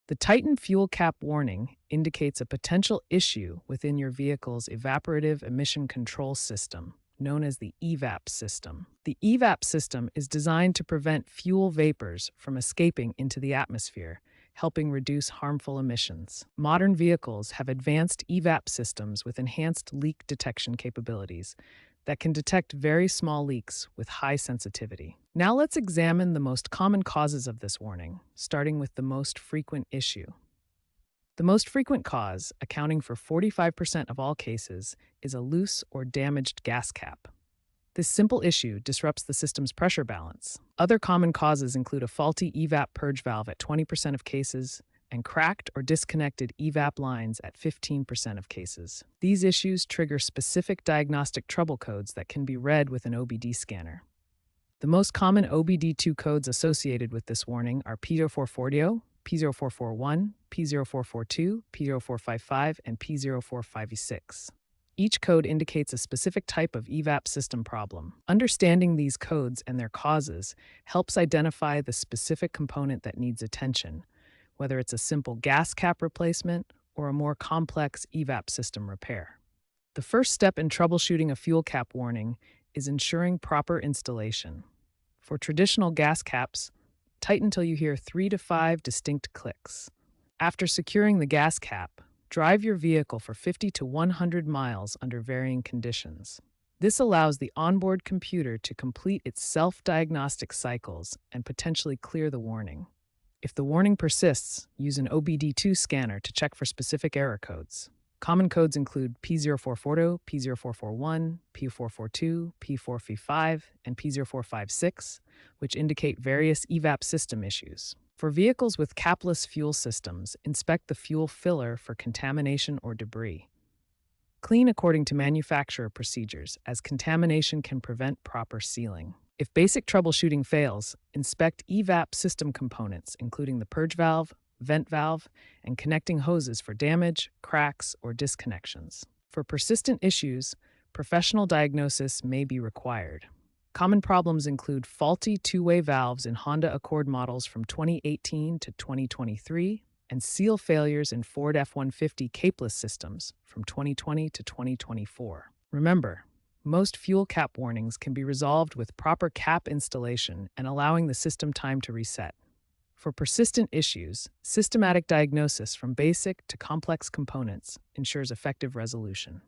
The Titan fuel cap warning indicates a potential issue within your vehicle's evaporative emission control system, known as the EVAP system. The EVAP system is designed to prevent fuel vapors from escaping into the atmosphere, helping reduce harmful emissions. Modern vehicles have advanced EVAP systems with enhanced leak detection capabilities that can detect very small leaks with high sensitivity. Now let's examine the most common causes of this warning, starting with the most frequent issue. The most frequent cause, accounting for 45% of all cases, is a loose or damaged gas cap. This simple issue disrupts the system's pressure balance. Other common causes include a faulty EVAP purge valve at 20% of cases and cracked or disconnected EVAP lines at 15% of cases. These issues trigger specific diagnostic trouble codes that can be read with an OBD scanner. The most common OBD2 codes associated with this warning are P0440, P0441, P0442, P0455, and P0456. Each code indicates a specific type of EVAP system problem. Understanding these codes and their causes helps identify the specific component that needs attention, whether it's a simple gas cap replacement or a more complex EVAP system repair. The first step in troubleshooting a fuel cap warning is ensuring proper installation. For traditional gas caps, tighten till you hear 3 to 5 distinct clicks. After securing the gas cap, drive your vehicle for 50 to 100 miles under varying conditions. This allows the onboard computer to complete its self-diagnostic cycles and potentially clear the warning. If the warning persists, use an OBD2 scanner to check for specific error codes. Common codes include P0440, P0441, P442, P455, and P0456, which indicate various EVAP system issues. For vehicles with capless fuel systems, inspect the fuel filler for contamination or debris. Clean according to manufacturer procedures, as contamination can prevent proper sealing. If basic troubleshooting fails, inspect EVAP system components, including the purge valve, vent valve, and connecting hoses for damage, cracks, or disconnections. For persistent issues, professional diagnosis may be required. Common problems include faulty two-way valves in Honda Accord models from 2018 to 2023 and seal failures in Ford F-150 capeless systems from 2020 to 2024. Remember, most fuel cap warnings can be resolved with proper cap installation and allowing the system time to reset. For persistent issues, systematic diagnosis from basic to complex components ensures effective resolution.